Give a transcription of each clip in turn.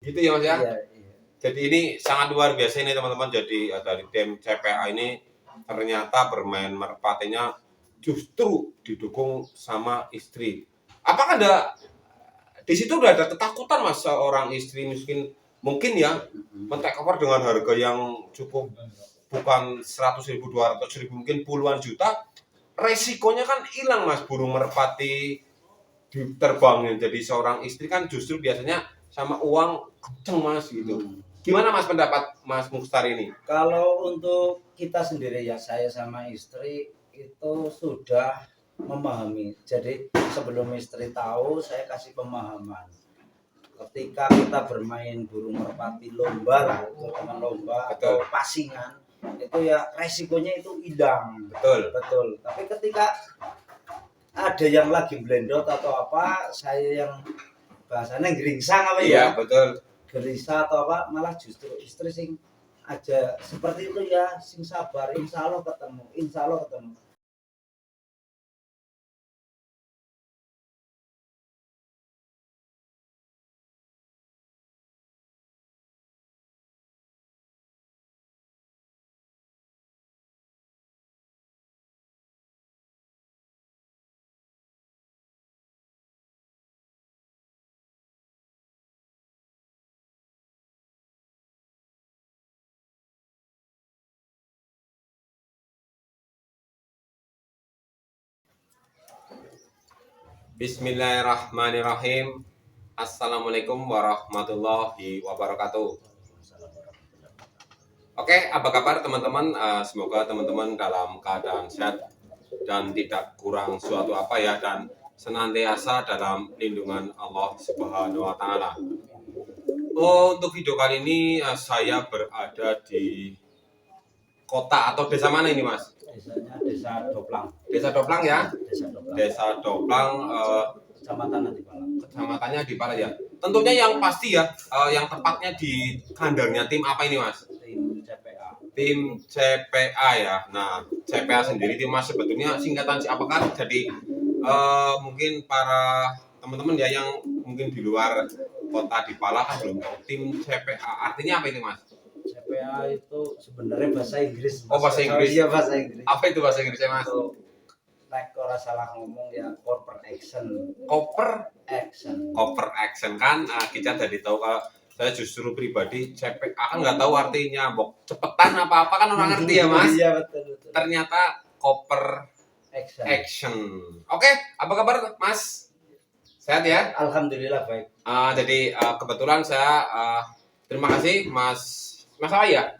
Gitu ya Mas ya? Iya, iya. Jadi ini sangat luar biasa ini teman-teman. Jadi dari tim CPA ini ternyata bermain merpatinya justru didukung sama istri. Apakah ada di situ udah ada ketakutan Mas seorang istri mungkin ya men-take over dengan harga yang cukup bukan 100.000, 200.000, mungkin puluhan juta, resikonya kan hilang Mas. Burung merpati terbangin jadi seorang istri kan justru biasanya sama uang kenceng Mas gitu. Gimana Mas pendapat Mas Mukhtar ini? Kalau untuk kita sendiri ya, saya sama istri itu sudah memahami. Jadi sebelum istri tahu, saya kasih pemahaman. Ketika kita bermain burung merpati lomba lah, teman lomba atau pasingan, itu ya resikonya itu hilang. Betul. Tapi ketika ada yang lagi blendot atau apa, saya yang bahasanya geringsang apa ya? Iya, betul. Gelisah atau apa, malah justru istri sing aja seperti itu ya, sing sabar, insya Allah ketemu. Bismillahirrahmanirrahim. Assalamualaikum warahmatullahi wabarakatuh. Oke, apa kabar teman-teman? Semoga teman-teman dalam keadaan sehat dan tidak kurang suatu apa ya, dan senantiasa dalam lindungan Allah Subhanahu wa Ta'ala. Untuk video kali ini saya berada di kota atau desa mana ini Mas? Desanya Desa Doplang. Desa Doplang ya? Desa Doplang, Kecamatannya di Pala ya. Tentunya yang pasti ya, yang tepatnya di kandangnya tim apa ini Mas? Tim CPA. Tim CPA ya. Nah, CPA sendiri itu Mas sebetulnya singkatan siapa kan? Jadi mungkin para teman-teman ya yang mungkin di luar kota di Pala kan belum tahu tim CPA artinya apa ini Mas? CPA itu sebenarnya bahasa Inggris. Oh, bahasa Inggris. Iya, bahasa Inggris. Apa itu bahasa Inggrisnya Mas? Kalau salah ngomong ya corporate action. Corporate action kan kita jadi tahu. Kalau saya justru pribadi CPA kan nggak tahu artinya, cepetan apa kan orang ngerti ya Mas. Iya, betul. Ternyata corporate action. Oke, apa kabar Mas? Sehat ya? Alhamdulillah baik. Jadi kebetulan saya terima kasih Mas apa ya?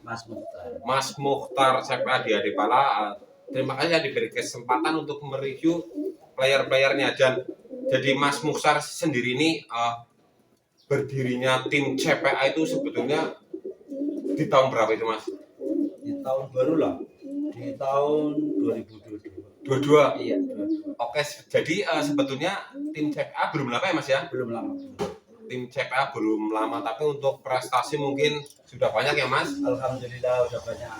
Mas Mukhtar CPA di Adipala. Terima kasih ya diberi kesempatan untuk mereview player-playernya. Dan jadi Mas Mukhtar sendiri ini berdirinya tim CPA itu sebetulnya di tahun berapa itu Mas? Di tahun baru lah, di tahun 2022. Iya, 22. Oke, jadi sebetulnya tim CPA belum lama ya Mas ya? Belum lama. Tim CPA belum lama, tapi untuk prestasi mungkin sudah banyak ya Mas? Alhamdulillah udah banyak.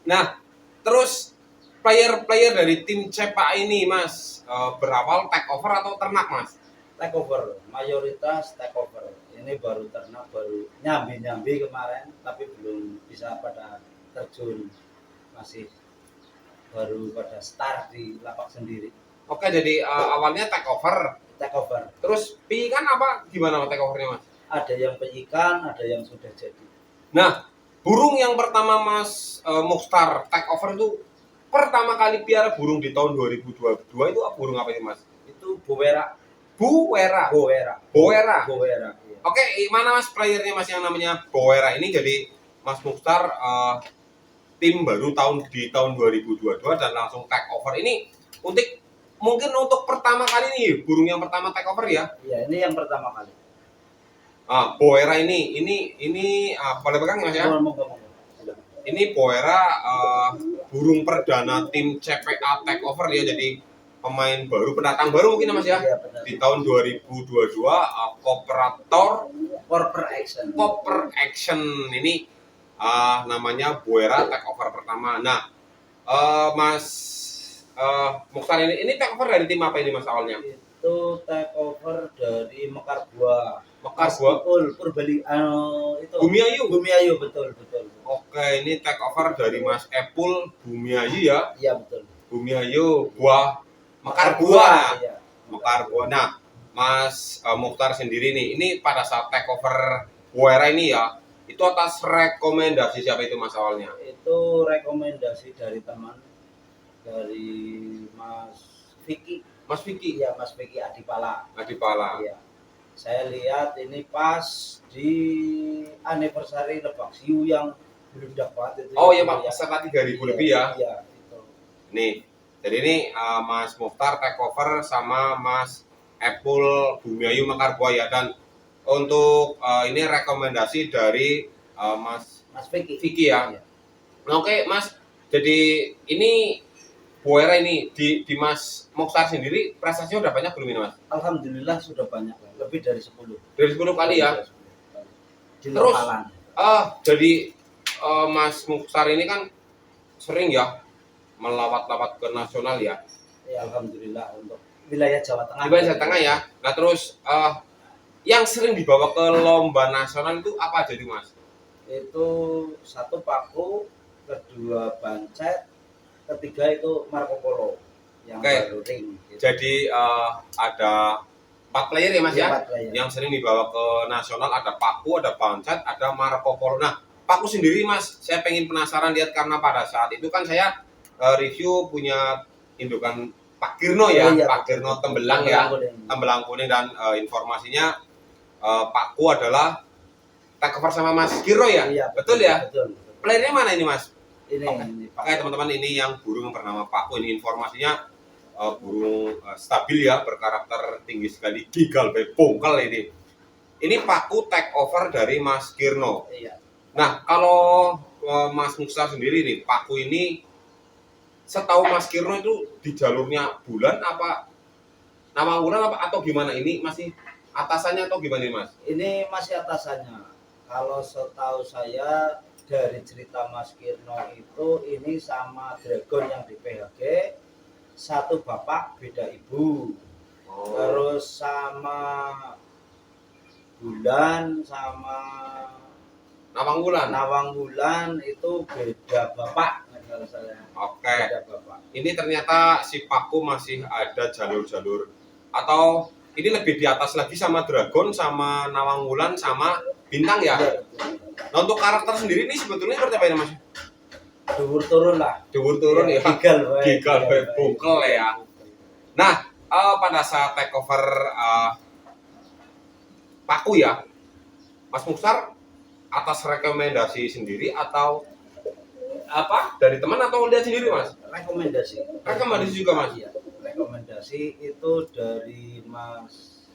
Nah, terus player-player dari tim CPA ini Mas berawal take over atau ternak Mas? Take over, mayoritas take over. Ini baru ternak, baru nyambi kemarin, tapi belum bisa pada terjun, masih baru pada start di lapak sendiri. Oke, jadi awalnya take over. Terus piikan apa gimana take overnya Mas? Ada yang penyikan, ada yang sudah jadi. Nah, burung yang pertama Mas Mukhtar take over itu pertama kali piara burung di tahun 2022 itu burung apa ini Mas? Itu Bowera. Iya. Oke, mana Mas playernya Mas yang namanya Bowera ini? Jadi Mas Mukhtar tim baru di tahun 2022 dan langsung take over ini mungkin untuk pertama kali nih, burung yang pertama take over ya? Iya, ini yang pertama kali. Bowera ini boleh pegang Mas ya? Ini Bowera burung perdana tim CPA take over ya, jadi pemain baru, pendatang baru mungkin Mas ya? Iya, di tahun 2022 corporate action ini namanya Bowera take over pertama. Nah, Mas Mukhtar ini take over dari tim apa ini Mas awalnya? Itu take over dari Mekar Buah. Mekar Mas Gua, Ipul Purbali itu Bumiayu. Bumiayu, betul betul. Oke, ini take over dari Mas Epul Bumiayu ya. Iya betul. Bumiayu, Gua Mekar Gua, Gua. iya. Mekar Gua. Nah, Mas Mukhtar sendiri nih, ini pada saat take over Buera ini ya, itu atas rekomendasi siapa itu Mas awalnya? Itu rekomendasi dari teman, dari Mas Vicky. Mas Vicky, Iya, Mas Vicky Adipala. Adipala. Iya. Saya lihat ini pas di anniversary Lebak Siu yang belum dapat itu. Oh iya ya, Pak, peserta 3.000 lebih ya. Iya, itu. Nih, jadi ini Mas Mukhtar take over sama Mas Epul Bumiayu Mekar Gua ya. Dan untuk ini rekomendasi dari Mas Vicky ya. Iya. Nah, oke Mas, jadi ini Buera ini di Mas Mukhtar sendiri prestasinya udah banyak belum ini Mas? Alhamdulillah sudah banyak, lebih dari 10. Dari 10 kali ya. Di Terus, lokalan. jadi Mas Mukhtar ini kan sering ya melawat-lawat ke nasional ya. Ya, alhamdulillah untuk wilayah Jawa Tengah. Di Jawa Tengah ya. Nah terus yang sering dibawa ke lomba nasional itu apa aja tuh Mas? Itu satu paku, kedua bancet, ketiga itu Marco Polo yang Oke. baru ring. Gitu. Jadi ada 4 player ya Mas ya? Empat lah ya. Yang sering dibawa ke nasional ada paku, ada bancet, ada Marco Polo. Nah paku sendiri Mas, saya pengen penasaran lihat karena pada saat itu kan saya review punya indukan Pak Kirno ya, Oh, iya, Pak Kirno Tembelang ya, Tembelang Kuning dan informasinya paku adalah take over sama Mas Kiro ya, Iya, betul ya? Betul. Playernya mana ini Mas? Ini, Oke. ini Oke teman-teman, ini yang burung bernama paku, ini informasinya burung stabil ya, berkarakter tinggi sekali, gigal bongkel ini. Ini paku take over dari Mas Kirno. Iya. Nah kalau Mas Mukhtar sendiri nih, paku ini setahu Mas Kirno itu di jalurnya bulan apa Nawangwulan apa atau gimana? Ini masih atasannya atau gimana Mas? Ini masih atasannya. Kalau setahu saya dari cerita Mas Kirno itu ini sama Dragon yang di PHG, satu bapak beda ibu. Oh. Terus sama Bulan sama Nawangwulan itu beda bapak kalau saya. Oke. Beda bapak. Ini ternyata si paku masih ada jalur-jalur atau ini lebih di atas lagi sama Dragon, sama Nawangwulan, sama Bintang ya. Nah untuk karakter sendiri ini sebetulnya seperti apa ini Mas? Dhuwur turun lah. Dhuwur turun ya. Gigal bongkel ya. Nah pada saat take over paku ya, Mas Mukhtar atas rekomendasi sendiri atau apa dari teman atau lihat sendiri Mas? Rekomendasi juga Mas? Iya, rekomendasi itu dari Mas,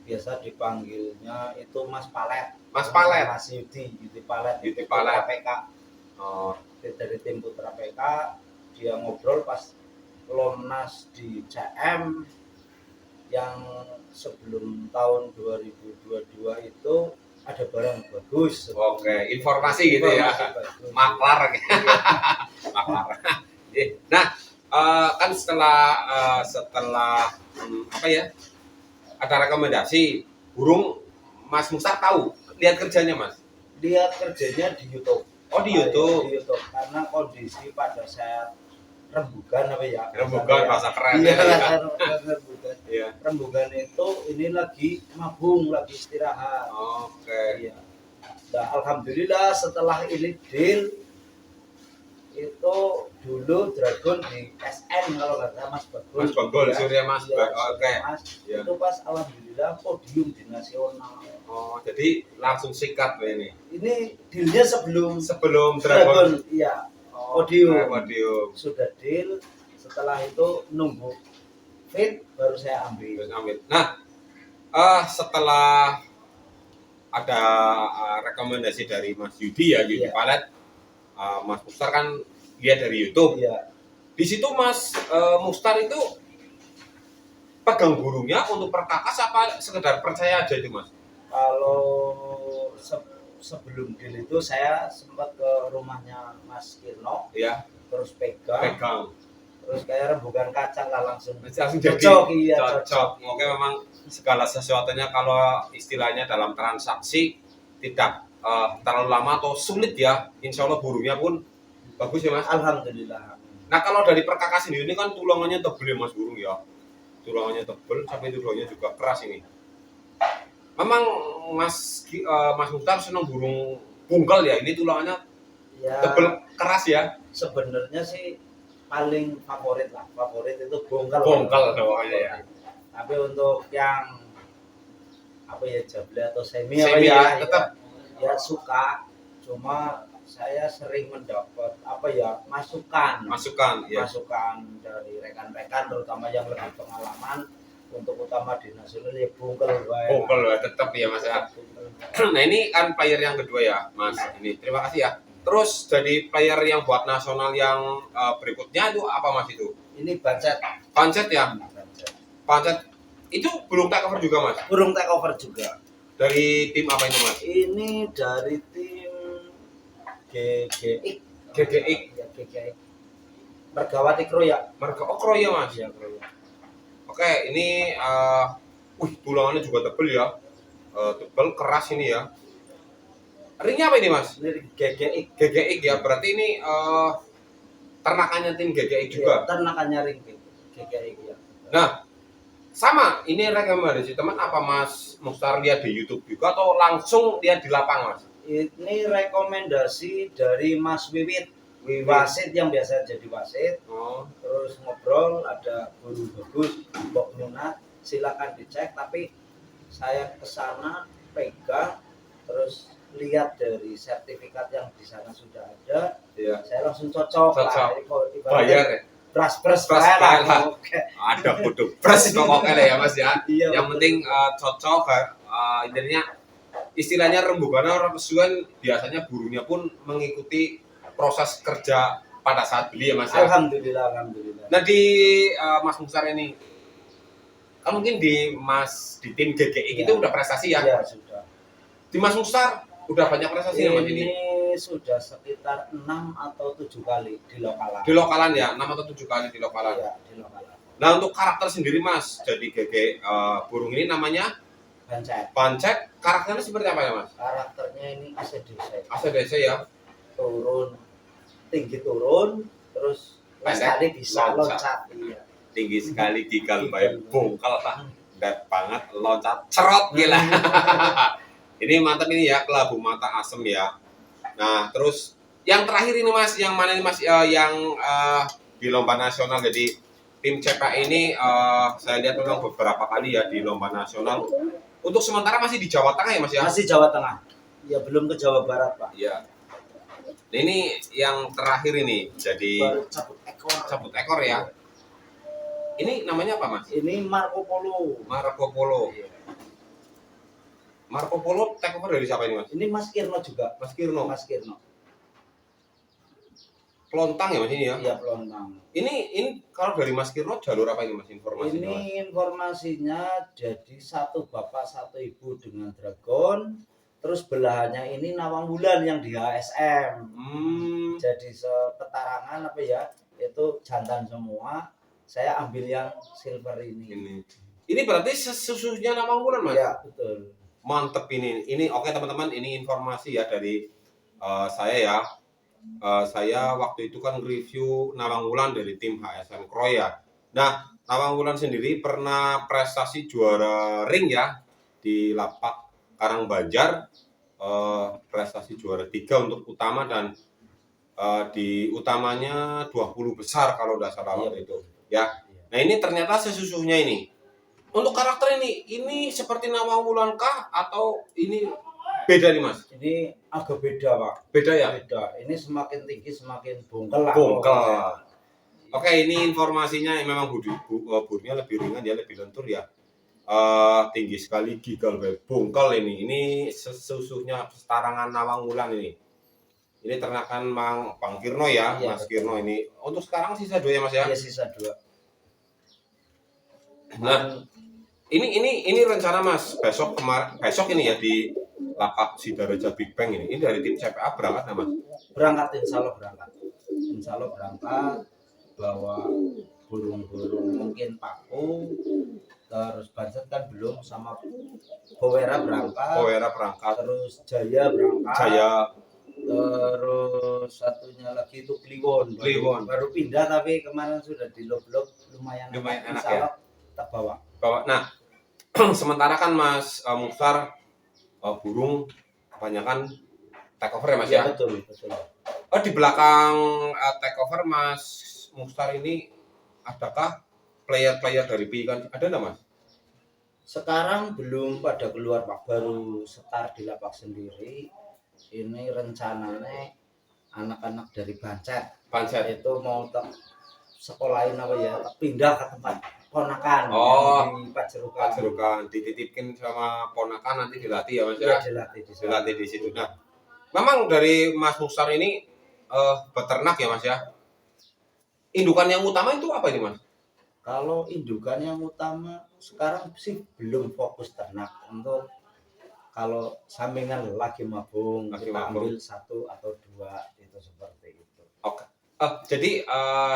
biasa dipanggilnya itu Mas Palet. Mas Palet. Mas Yudi Palet. Yudi Palet. PK. Oh. Dari tim Putra PK, dia ngobrol pas Lomnas di CM yang sebelum tahun 2022 itu ada barang bagus. Oke, informasi gitu ya. Maklar. Maklar. Nah, kan setelah apa ya? Ada rekomendasi burung, Mas Mukhtar tahu lihat kerjanya Mas? Lihat kerjanya di YouTube. Oh di YouTube. Di YouTube karena kondisi pada saat rembugan apa ya? Rembugan bahasa keren ya. Rembugan. Iya. Rembugan itu ini lagi mabung, lagi istirahat. Oke. Iya. Nah, alhamdulillah setelah ini deal itu dulu Dragon di SN kalau nggak salah Mas Bagol. Mas Bagol, Surya Mas. Ya, Oke. Ya. Itu pas alhamdulillah podium di nasional. Oh, jadi langsung sikat ini. Ini dealnya sebelum Dragon. Iya. Oh, podium. Sudah deal, setelah itu nunggu fit baru saya ambil. Nah, setelah ada rekomendasi dari Mas Yudi ya, Yudi Palet. Mas Mukhtar kan lihat dari YouTube. Iya. Di situ Mas Mukhtar itu pegang burungnya untuk perkakas apa sekedar percaya aja itu Mas? Kalau sebelum deal itu saya sempat ke rumahnya Mas Kirno. Ya. Terus pegang. terus kayak rembukan kacang lah langsung Langsung jadi cocok. Iya, cocok. Oke, memang segala sesuatunya kalau istilahnya dalam transaksi tidak terlalu lama atau sulit ya, insya Allah burungnya pun bagus ya mas. Alhamdulillah. Nah kalau dari perkakas sendiri ini kan tulangannya tebel ya mas burung ya, tulangannya tebel sampai tulangnya juga keras ini. Memang Mas Mukhtar senang burung bungkel ya, ini tulangannya Ya tebel keras ya. sebenarnya sih paling favorit lah, favorit itu bongkal. Bongkal namanya ya. Tapi untuk yang apa ya, jable atau semi, Semi apa ya, tetap. ya suka, cuma saya sering mendapat apa ya masukan ya. masukan dari rekan-rekan terutama yang lebih pengalaman, untuk utama di nasional ya bongkal Bongkal tetap ya mas ya. Nah ini kan player yang kedua ya mas, ini terima kasih ya. Terus jadi player yang buat nasional yang berikutnya itu apa mas itu? Ini pancet ya. Pancet itu burung takeover juga mas? Burung takeover juga. Dari tim apa itu mas? Ini dari tim GGX. Ya, GGX. Mergawati Kroya. Kroya mas? Ya, Kroya. Oke, ini tulangannya juga tebel ya. Tebel, keras ini ya. Ringnya apa ini mas? Ini GGX. GGX ya, berarti ini ternakannya tim GGX juga? Ya, ternakannya ring GGX ya. Nah, sama, ini rekomendasi teman apa Mas Mukhtar lihat di YouTube juga atau langsung lihat di lapangan mas? Ini rekomendasi dari Mas Wiwit, wasit yang biasa jadi wasit. Terus ngobrol, ada burung bagus, Mbok Minat, silakan dicek. Tapi saya kesana pegang, terus lihat dari sertifikat yang di sana sudah ada, iya. Saya langsung cocok. Bayar ya? Pras lah. Ada kudu pras pokoknya lah ya mas ya. Iya, yang penting cocok, intinya istilahnya rembukan orang pesuan biasanya burungnya pun mengikuti proses kerja pada saat beli ya mas ya. Alhamdulillah. Nah di Mas Mukhtar ini kan mungkin di tim GGX itu udah prestasi ya? Iya sudah. Di Mas Mukhtar udah banyak prestasi ya mas ini? Sudah sekitar 6 atau 7 kali di lokalan. Di lokalan ya, 6 atau 7 kali di lokalan. Iya, di lokalan. Nah untuk karakter sendiri mas, jadi burung ini namanya Pancet. Karakternya seperti apa ya mas? Karakternya ini ACDC. ACDC ya? Tinggi turun, terus sekali bisa loncat. Iya. Tinggi sekali gigal baik bongkal lah. Gede banget, loncat cerot gila. Ini mantap ini ya, kelabu mata asem ya. Nah terus yang terakhir ini mas, yang mana ini mas, yang di lomba nasional. Jadi tim CPA ini saya lihat memang beberapa kali ya di lomba nasional. Untuk sementara masih di Jawa Tengah ya mas ya? Masih Jawa Tengah. Ya belum ke Jawa Barat pak. Iya. Nah, ini yang terakhir ini, jadi cabut ekor ya. Ini namanya apa mas? Ini Marco Polo. Iya. Marco Polo takeover dari siapa ini mas? Ini Mas Kirno juga. Mas Kirno. Pelontang ya mas ini ya? Iya pelontang. Ini kalau dari Mas Kirno jalur apa ini mas informasinya? Ini informasinya jadi satu bapak satu ibu dengan dragon. Terus belahannya ini Nawang Wulan yang di HSM. Jadi sepetarangan apa ya, itu jantan semua. Saya ambil yang silver ini. Ini berarti susunya Nawang Wulan mas? Iya betul. Mantep ini. Oke teman-teman, ini informasi ya dari saya ya. Saya waktu itu kan review Nawang Wulan dari tim HSM Kroya. Nah, Nawang Wulan sendiri pernah prestasi juara ring ya di Lapak Karangbanjar, prestasi juara 3 untuk utama, dan di utamanya 20 besar kalau udah salah waktu itu ya. Nah ini ternyata sesusunya ini. Untuk karakter ini seperti Nawang Wulan kah atau ini beda nih mas? Ini agak beda pak. Beda ya? Beda. Ini semakin tinggi semakin bongkel lah. Oke, ini informasinya memang burungnya lebih ringan ya, lebih lentur ya. Tinggi sekali, gigal bongkel ini. Ini sesusunya setarangan Nawang Wulan ini. Ini ternakan Bang Kirno ya, iya, Mas Kirno ini. Untuk sekarang sisa 2 ya mas ya? Iya sisa 2. Nah, ini rencana mas besok ini ya di Lapak Sidaraja Big Bang ini. Ini dari tim CPA berangkat nggak mas? Berangkat, insya Allah berangkat. bawa burung-burung mungkin paku, terus Banset kan belum, sama Bowera berangkat, terus Jaya berangkat, terus satunya lagi itu Kliwon baru pindah, tapi kemarin sudah di Loblok, lumayan enak insya ya. Allah tak bawa. Nah, sementara kan Mas Mukhtar burung kebanyakan take over ya Mas ya? Betul. Oh, di belakang take over Mas Mukhtar ini adakah player-player dari Piikan? Ada nggak Mas? Sekarang belum pada keluar Pak, baru start di lapak sendiri. Ini rencananya anak-anak dari Banset itu mau sekolahin pindah ke tempat ponakan di Pajerukan, dititipin sama ponakan, nanti dilatih ya Mas ya? Dilatih di situ. Nah, memang dari Mas Mukhtar ini beternak ya Mas ya? Indukan yang utama itu apa ini Mas? Kalau indukan yang utama sekarang sih belum fokus ternak. Untuk kalau sampingan lagi mabung, kita ambil 1 atau 2 itu, seperti itu. Oke. Jadi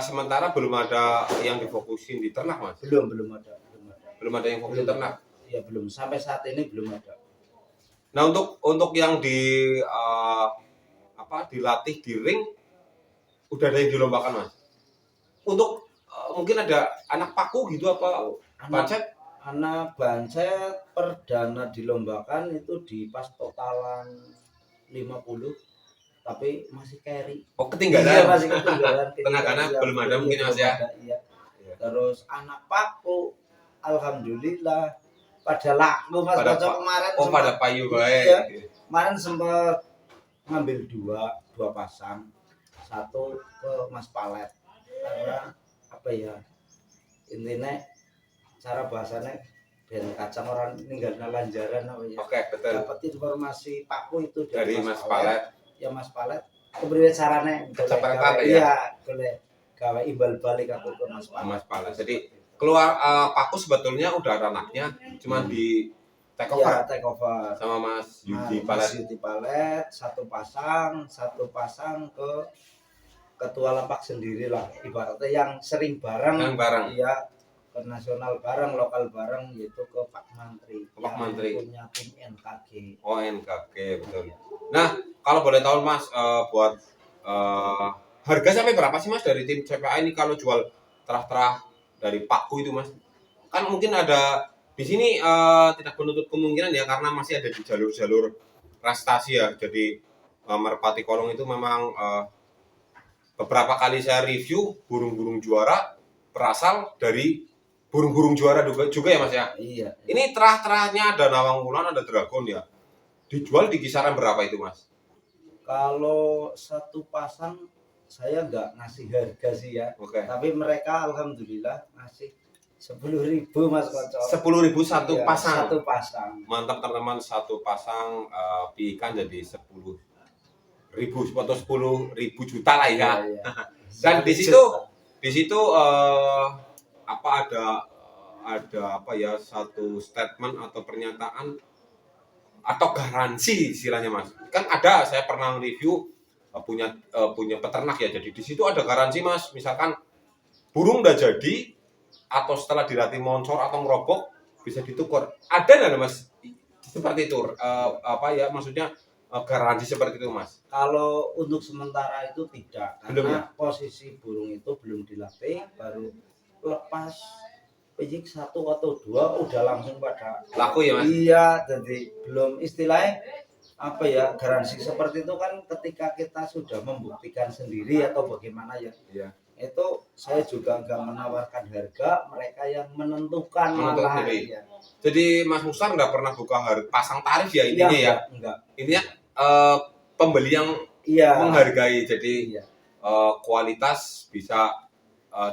sementara belum ada yang difokusin di ternak Mas? Belum ada. Belum ada yang fokus di ternak? Ya belum, sampai saat ini belum ada. Nah, untuk yang dilatih di ring udah ada yang dilombakan Mas? Untuk mungkin ada anak paku gitu apa? Anak Banset perdana dilombakan itu di pas totalan 50, tapi masih carry. Oh, ketinggalan. Masih ketinggalan. Tenaganya belum ada mungkin Mas ya. Iya. Terus anak paku alhamdulillah pada laku Mas kemarin. Oh, pada payu baik. Iya. Kemarin sempat ngambil dua pasang. Satu ke Mas Palet. Karena intinya cara bahasanya ben kacang orang ninggal lanjaran Oke, betul. Dapat informasi paku itu dari Mas Palet. Ya Mas Palet kepriwe carane boleh gawe imbal balik aku ke Mas Palet. Jadi keluar paku sebetulnya udah ada anaknya, cuma di take over sama Mas Yudi Palet, satu pasang ke ketua lapak sendiri lah, ibaratnya yang sering bareng. Iya, ke nasional bareng, lokal bareng, yaitu ke Pak Mantri. Punya tim NKG. Oh, NKG, betul. Nah, kalau boleh tahu Mas, buat harga sampai berapa sih Mas dari tim CPA ini kalau jual terah-terah dari paku itu Mas? Kan mungkin ada di sini tidak menutup kemungkinan ya, karena masih ada di jalur-jalur prestasi ya. Jadi Merpati Kolong itu memang beberapa kali saya review burung-burung juara berasal dari burung-burung juara juga ya Mas ya? Iya. Ini terah-terahnya ada Nawang Wulan, ada Dragon ya. Dijual di kisaran berapa itu Mas? Kalau satu pasang saya nggak ngasih harga sih ya. Tapi mereka alhamdulillah ngasih 10.000 Mas Kocok. 10.000 satu pasang. Satu pasang. Mantap teman-teman, satu pasang Piikan jadi 10.000 atau 10.000 juta lah ya. Iya. Dan di situ ada satu statement atau pernyataan atau garansi istilahnya Mas. Kan ada, saya pernah review punya peternak ya. Jadi di situ ada garansi Mas. Misalkan burung udah jadi atau setelah dilatih moncor atau ngerobok bisa ditukar. Ada nggak Mas seperti itu? Maksudnya garansi seperti itu Mas? Kalau untuk sementara itu tidak, karena posisi burung itu belum dilatih, baru lepas pijik 1 atau 2 udah langsung pada laku ya Mas? Iya, jadi belum istilahnya garansi seperti itu kan ketika kita sudah membuktikan sendiri atau bagaimana ya. Iya. Itu saya juga nggak menawarkan harga, mereka yang menentukan malah. Ya. Jadi Mas Mukhtar nggak pernah buka pasang tarif ya intinya ya? Enggak. Intinya pembeli yang menghargai, jadi kualitas bisa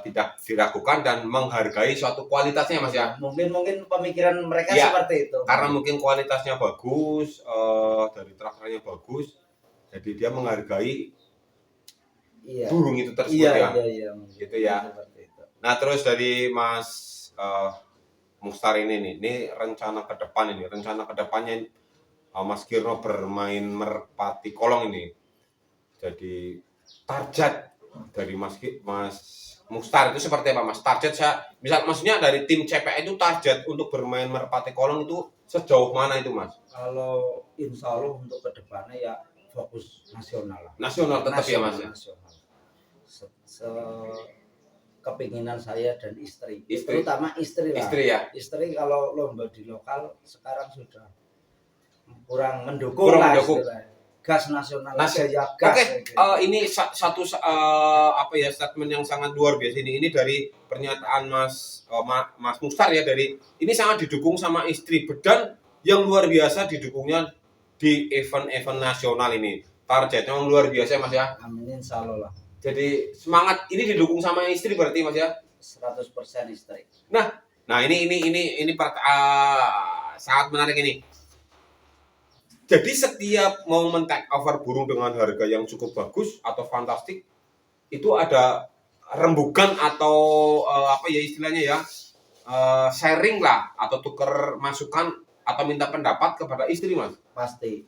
tidak diragukan dan menghargai suatu kualitasnya Mas ya. Mungkin pemikiran mereka seperti itu. Karena mungkin kualitasnya bagus, dari terakhirnya bagus, jadi dia menghargai burung itu tersebut ya. Gitu ya. Nah, terus dari Mas Mukhtar ini rencana ke depannya Mas Kirno bermain Merpati Kolong ini. Jadi target dari Mas Mustar itu seperti apa Mas? Target saya, maksudnya dari tim CPA itu target untuk bermain Merpati Kolong itu sejauh mana itu Mas? Kalau insya Allah untuk kedepannya ya fokus nasional lah. Nasional tetap ya Mas ya? Nasional. Kepinginan saya dan istri, Istri. terutama istri lah. Istri ya? Istri kalau lomba di lokal sekarang sudah kurang mendukung Kurang lah mendukung. istilahnya. Gas nasional aja Nasional. ya gas. Oke, gitu. ini satu apa ya, statement yang sangat luar biasa ini dari pernyataan Mas Mustar ya, dari ini sangat didukung sama istri, dan yang luar biasa didukungnya di event-event nasional ini. Targetnya yang luar biasa Mas ya. Amin insya Allah lah. Jadi semangat ini didukung sama istri berarti Mas ya. 100% istri. Nah ini sangat menarik ini. Jadi setiap mau men-take over burung dengan harga yang cukup bagus atau fantastik, itu ada rembukan atau apa ya istilahnya ya, sharing lah atau tuker masukan atau minta pendapat kepada istri Mas. Pasti.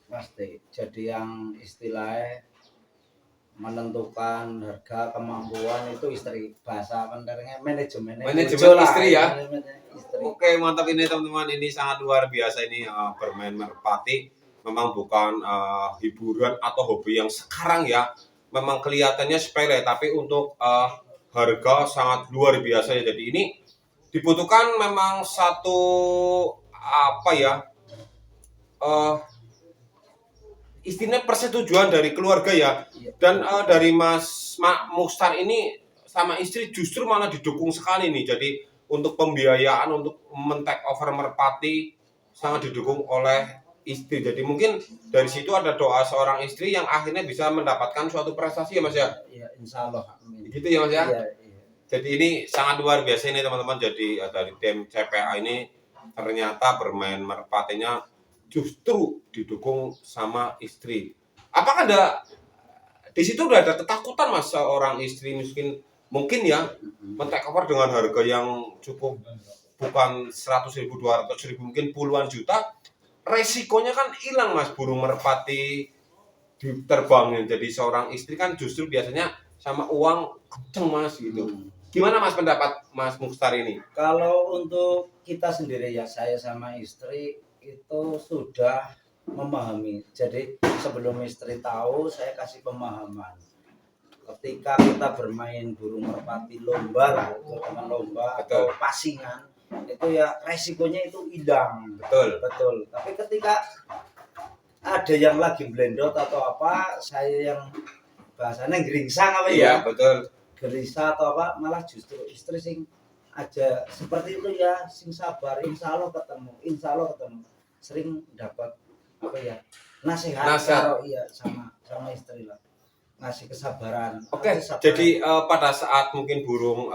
Jadi yang istilahnya menentukan harga kemampuan itu istri, bahasa pendernya manajemen Istri ya. Istri. Oke, mantap ini teman-teman, ini sangat luar biasa ini bermain merpati memang bukan hiburan atau hobi yang sekarang ya, memang kelihatannya sepele tapi untuk harga sangat luar biasa ya. Jadi ini dibutuhkan memang satu apa ya, istilahnya persetujuan dari keluarga ya. Dan dari Mas Mustar ini sama istri justru malah didukung sekali nih. Jadi untuk pembiayaan untuk men-take over merpati sangat didukung oleh istri. Jadi mungkin dari situ ada doa seorang istri yang akhirnya bisa mendapatkan suatu prestasi ya Mas ya. Iya, insya Allah. Amin. Gitu ya Mas ya. Iya. Jadi ini sangat luar biasa ini teman-teman. Jadi dari tim CPA ini ternyata bermain merpatinya justru didukung sama istri. Apakah ada di situ udah ada ketakutan Mas seorang istri mungkin ya men-take over dengan harga yang cukup bukan 100.000, 200.000, mungkin puluhan juta, resikonya kan hilang Mas, burung merpati diterbangin. Jadi seorang istri kan justru biasanya sama uang kenceng Mas gitu. Gimana Mas pendapat Mas Mustar ini? Kalau untuk kita sendiri ya, saya sama istri itu sudah memahami. Jadi sebelum istri tahu, saya kasih pemahaman. Ketika kita bermain burung merpati lomba lah, teman lomba atau pasingan, itu ya resikonya itu hilang. Betul. Tapi ketika ada yang lagi blendot atau apa, saya yang bahasanya geringsang apa ya? Iya, betul. Gelisah atau apa, malah justru istri sing aja seperti itu ya, sing sabar, insya Allah ketemu, sering dapat apa ya, nasihat. Iya, sama istri lah, ngasih kesabaran. Oke, jadi pada saat mungkin burung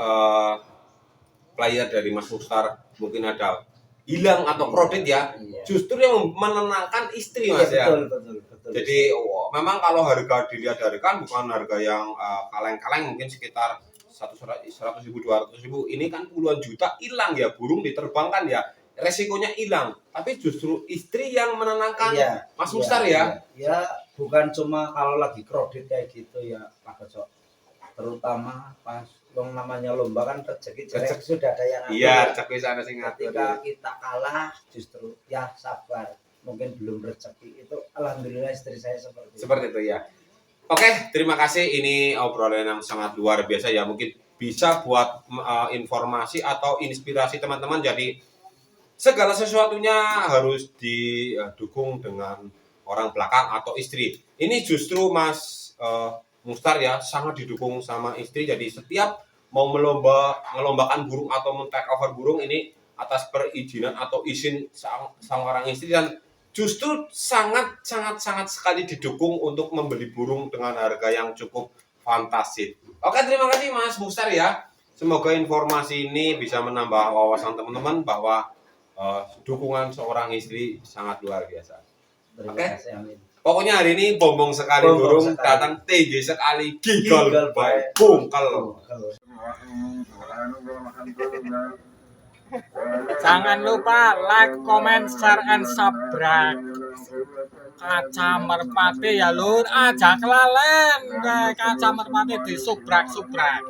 player dari Mas Mustar mungkin ada hilang atau krodit ya, justru yang menenangkan istri Mas ya. Betul. Jadi memang kalau harga dilihat dari kan bukan harga yang kaleng-kaleng, mungkin sekitar 100.000, 200.000, ini kan puluhan juta hilang ya, burung diterbangkan ya, resikonya hilang. Tapi justru istri yang menenangkan Mas Mustar ya. Ya bukan cuma kalau lagi kredit kayak gitu ya Pak Kocok, terutama pas namanya lomba kan rezeki sudah ada yang ngatur. Iya, rezeki sana sing ngatur. Ketika kita kalah justru ya sabar, mungkin belum rezeki itu, alhamdulillah istri saya seperti itu ya. Oke, terima kasih, ini obrolan yang sangat luar biasa ya, mungkin bisa buat informasi atau inspirasi teman-teman. Jadi segala sesuatunya harus didukung dengan orang belakang atau istri. Ini justru Mas Mustar ya sangat didukung sama istri. Jadi setiap mau ngelombakan burung atau men-take over burung ini atas perizinan atau izin sang orang istri, dan justru sangat sekali didukung untuk membeli burung dengan harga yang cukup fantastis. Oke, terima kasih Mas Mustar ya. Semoga informasi ini bisa menambah wawasan teman-teman bahwa dukungan seorang istri sangat luar biasa. Oke. Pokoknya hari ini bombong sekali burung, datang tinggi sekali, gigal by bungkel. Jangan lupa like, comment, share, and subscribe. Kaca Merpati ya lur, aja kelalen kaca Merpati di subscribe.